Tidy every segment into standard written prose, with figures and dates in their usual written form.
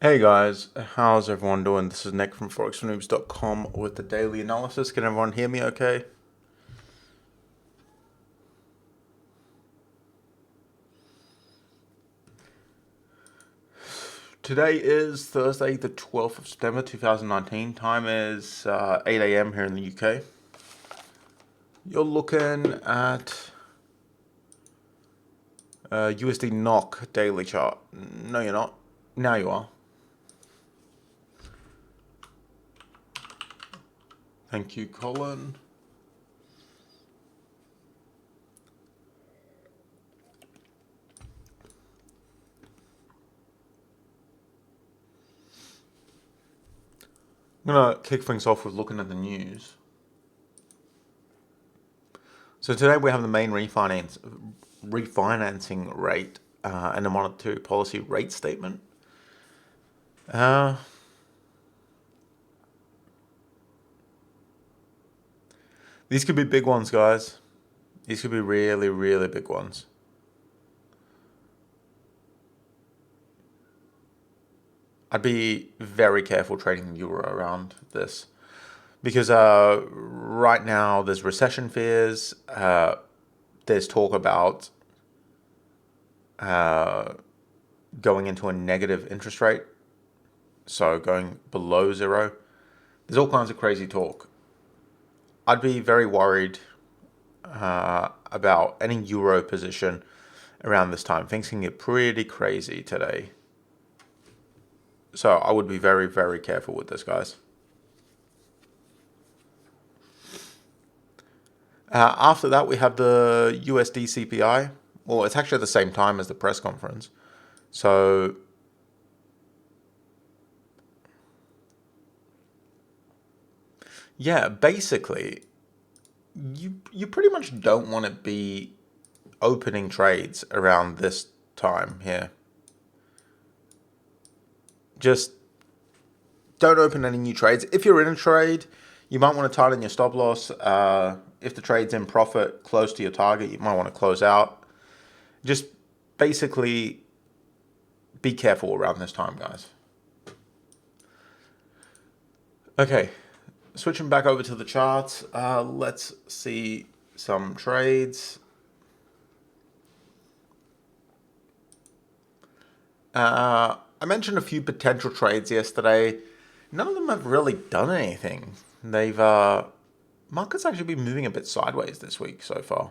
Hey guys, how's everyone doing? This is Nick from ForexNoobs.com with the daily analysis. Can everyone hear me okay? Today is Thursday, the 12th of September 2019. Time is 8 a.m. here in the UK. You're looking at USD NOK daily chart. No, you're not. Now you are. Thank you, Colin. I'm going to kick things off with looking at the news. So today we have the main refinancing rate and the monetary policy rate statement. These could be big ones, guys. These could be really, really big ones. I'd be very careful trading the euro around this because right now there's recession fears. There's talk about going into a negative interest rate, so going below zero. There's all kinds of crazy talk. I'd be very worried about any euro position around this time. Things can get pretty crazy today. So I would be very, very careful with this, guys. After that, we have the USD CPI. Well, it's actually at the same time as the press conference. So yeah, basically, you pretty much don't want to be opening trades around this time here. Just don't open any new trades. If you're in a trade, you might want to tighten your stop loss. If the trade's in profit close to your target, you might want to close out. Just basically be careful around this time, guys. Okay, switching back over to the charts. Let's see some trades. I mentioned a few potential trades yesterday. None of them have really done anything. They've markets actually been moving a bit sideways this week so far.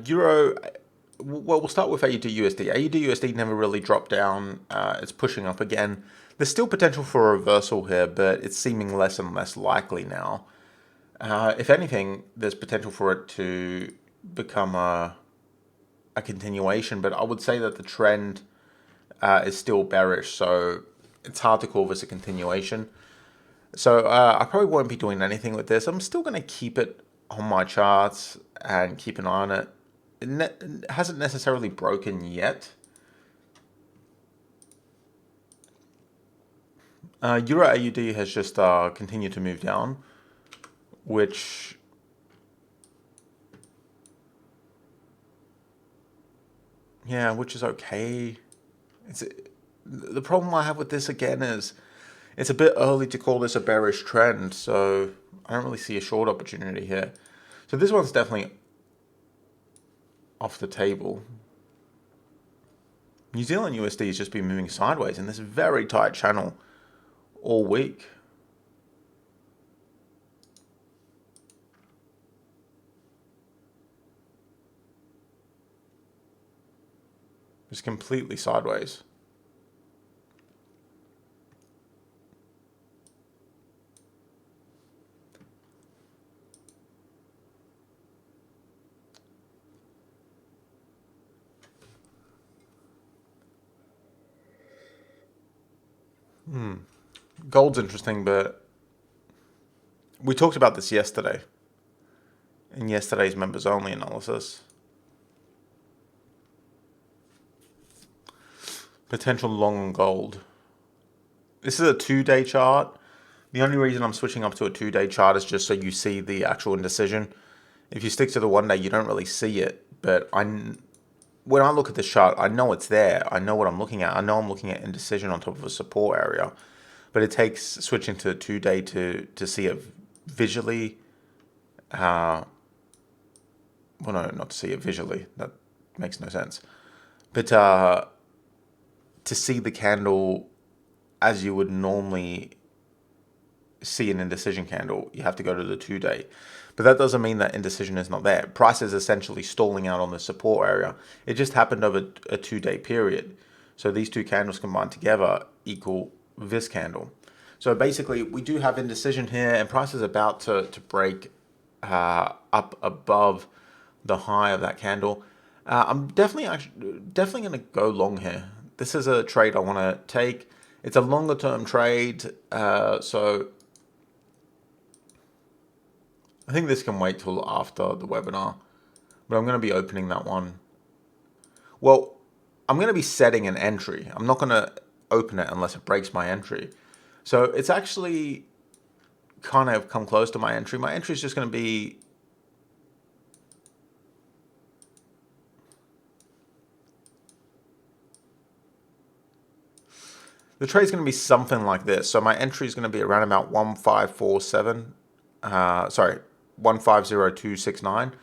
Euro, well, we'll start with AUDUSD. AUDUSD never really dropped down. It's pushing up again. There's still potential for a reversal here, but it's seeming less and less likely now. If anything, there's potential for it to become a continuation, but I would say that the trend is still bearish, so it's hard to call this a continuation. So I probably won't be doing anything with this. I'm still going to keep it on my charts and keep an eye on it. It hasn't necessarily broken yet. Euro AUD has just continued to move down, which is okay. The problem I have with this again is it's a bit early to call this a bearish trend, so I don't really see a short opportunity here. So this one's definitely off the table. New Zealand USD has just been moving sideways in this very tight channel all week. It's completely sideways. Gold's interesting, but we talked about this yesterday in yesterday's members only analysis. Potential long on gold. This is a 2-day chart. The only reason I'm switching up to a 2-day chart is just so you see the actual indecision. If you stick to the 1 day, you don't really see it, but when I look at this chart, I know it's there. I know what I'm looking at. I know I'm looking at indecision on top of a support area, but it takes switching to the 2-day to see it visually. Well, no, not to see it visually. That makes no sense. But to see the candle as you would normally see an indecision candle, you have to go to the 2-day. But that doesn't mean that indecision is not there. Price is essentially stalling out on the support area. It just happened over a 2-day period. So these two candles combined together equal this candle. So basically, we do have indecision here, and price is about to break up above the high of that candle. I'm definitely going to go long here. This is a trade I want to take. It's a longer term trade, so I think this can wait till after the webinar, but I'm going to be opening that one. Well, I'm going to be setting an entry. I'm not going to open it unless it breaks my entry. So it's actually kind of come close to my entry. My entry is just going to be the trade's going to be something like this. So my entry is going to be around about 1547. Sorry, 150269.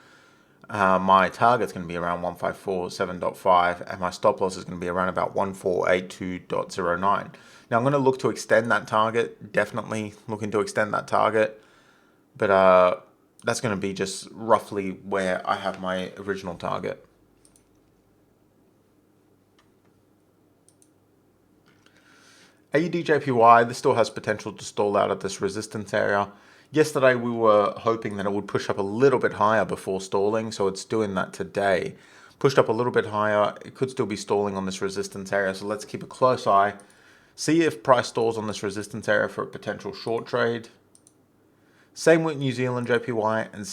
My target's going to be around 1547.5, and my stop loss is going to be around about 1482.09. Now I'm going to look to extend that target. Definitely looking to extend that target, but that's going to be just roughly where I have my original target. AUDJPY, this still has potential to stall out at this resistance area. Yesterday we were hoping that it would push up a little bit higher before stalling, so it's doing that today. Pushed up a little bit higher, it could still be stalling on this resistance area, so let's keep a close eye. See if price stalls on this resistance area for a potential short trade. Same with New Zealand JPY, and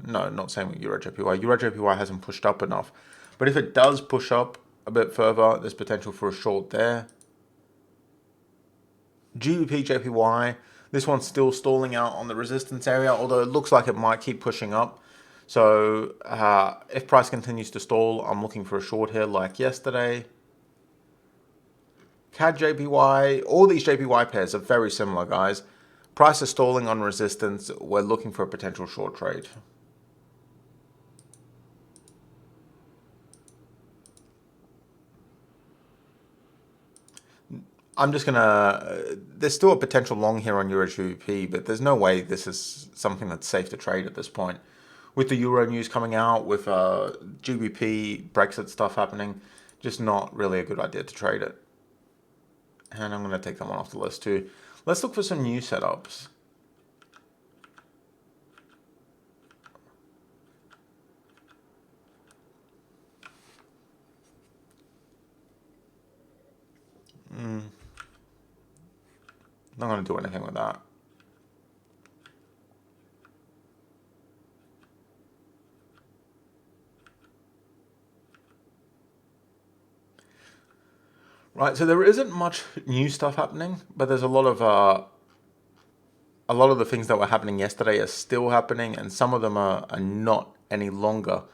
no, not same with EURJPY. EURJPY hasn't pushed up enough, but if it does push up a bit further, there's potential for a short there. GBPJPY, this one's still stalling out on the resistance area, although it looks like it might keep pushing up. So if price continues to stall, I'm looking for a short here like yesterday. CADJPY, all these JPY pairs are very similar, guys. Price is stalling on resistance. We're looking for a potential short trade. I'm just gonna, there's still a potential long here on EURJPY, but there's no way this is something that's safe to trade at this point. With the Euro news coming out, with GBP, Brexit stuff happening, just not really a good idea to trade it. And I'm gonna take that one off the list too. Let's look for some new setups. Not going to do anything with that. Right, so there isn't much new stuff happening, but there's a lot of the things that were happening yesterday are still happening, and some of them are not any longer.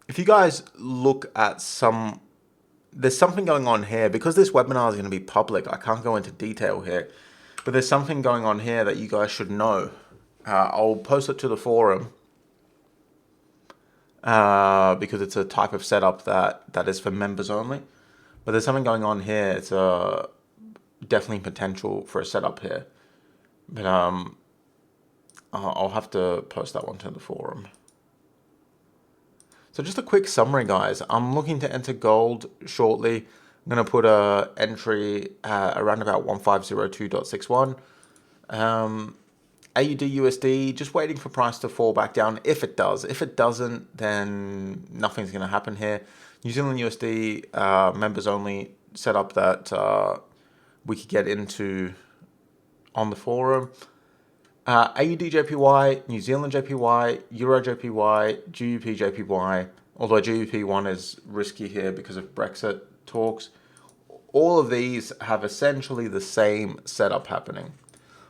If you guys look at there's something going on here. Because this webinar is going to be public, I can't go into detail here, but there's something going on here that you guys should know. I'll post it to the forum because it's a type of setup that is for members only. But there's something going on here. It's definitely potential for a setup here. But I'll have to post that one to the forum. So just a quick summary, guys. I'm looking to enter gold shortly. I'm going to put a entry around about 1502.61. AUDUSD, just waiting for price to fall back down if it does. If it doesn't, then nothing's going to happen here. New Zealand USD, members only setup that we could get into on the forum. AUDJPY, New Zealand JPY, EURJPY, GBPJPY, although GBP1 is risky here because of Brexit talks. all of these have essentially the same setup happening.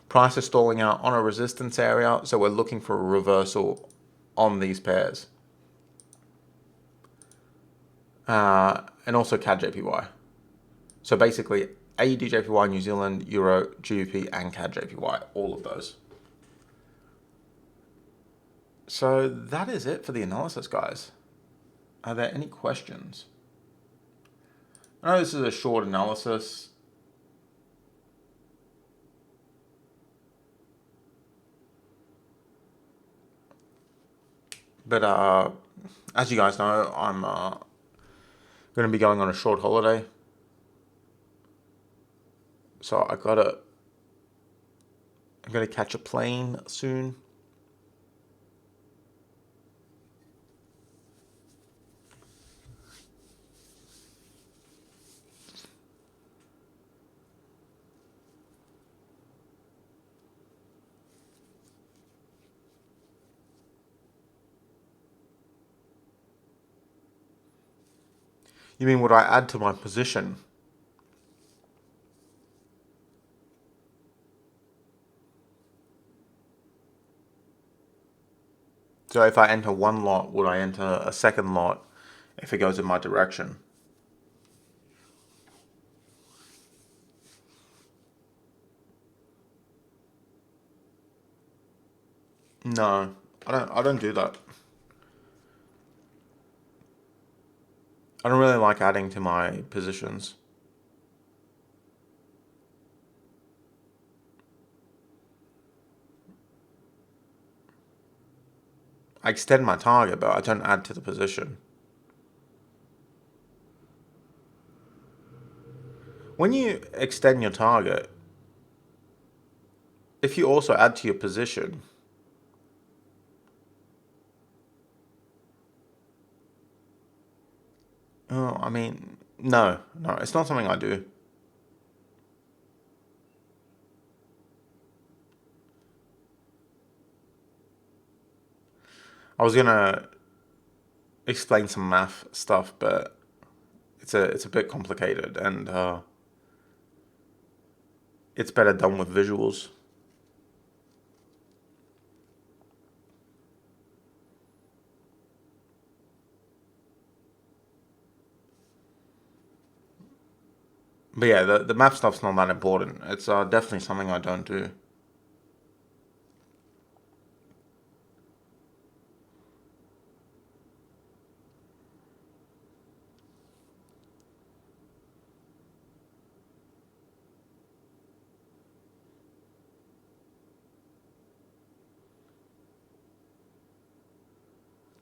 Price is stalling out on a resistance area, so we're looking for a reversal on these pairs. And also CADJPY. So basically, AUDJPY, New Zealand, Euro, GBP, and CADJPY, all of those. So that is it for the analysis, guys. Are there any questions? I know this is a short analysis. But as you guys know, I'm going to be going on a short holiday. So I'm going to catch a plane soon. You mean would I add to my position? So if I enter one lot, would I enter a second lot if it goes in my direction? No, I don't do that. I don't really like adding to my positions. I extend my target, but I don't add to the position. When you extend your target, if you also add to your position, oh, I mean, no, it's not something I do. I was gonna explain some math stuff, but it's a bit complicated, and it's better done with visuals. But yeah, the math stuff's not that important. It's definitely something I don't do.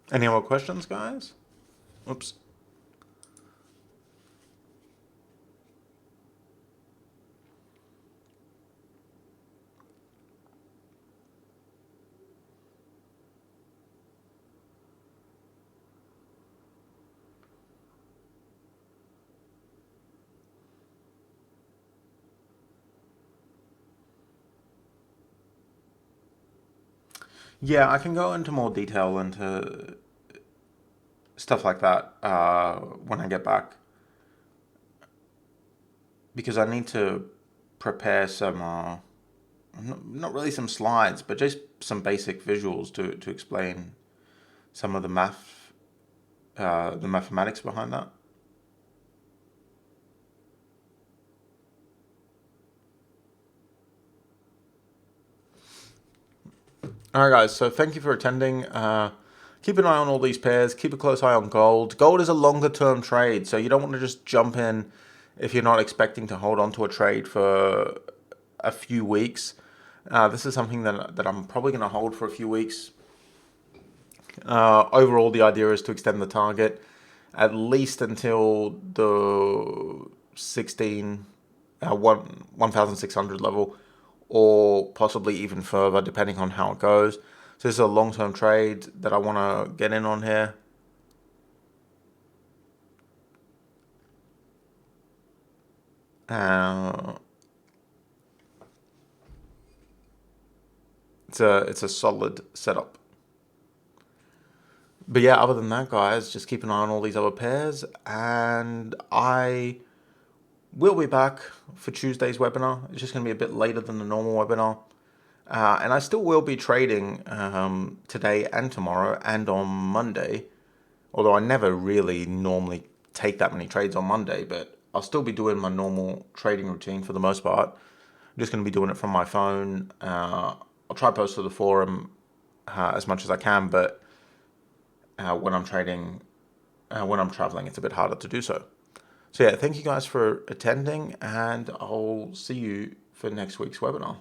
Any more questions, guys? Oops. Yeah, I can go into more detail into stuff like that when I get back, because I need to prepare some, not really some slides, but just some basic visuals to explain some of the mathematics behind that. All right, guys, so thank you for attending. Keep an eye on all these pairs. Keep a close eye on gold. Gold is a longer term trade, so you don't want to just jump in if you're not expecting to hold on to a trade for a few weeks. This is something that I'm probably going to hold for a few weeks. Overall, the idea is to extend the target at least until the 1,600 level, or possibly even further, depending on how it goes. So this is a long-term trade that I want to get in on here. It's a solid setup. But yeah, other than that, guys, just keep an eye on all these other pairs, and I we'll be back for Tuesday's webinar. It's just going to be a bit later than the normal webinar. And I still will be trading today and tomorrow and on Monday, although I never really normally take that many trades on Monday, but I'll still be doing my normal trading routine for the most part. I'm just going to be doing it from my phone. I'll try to post to the forum as much as I can, but when I'm trading, when I'm traveling, it's a bit harder to do so. So yeah, thank you guys for attending, and I'll see you for next week's webinar.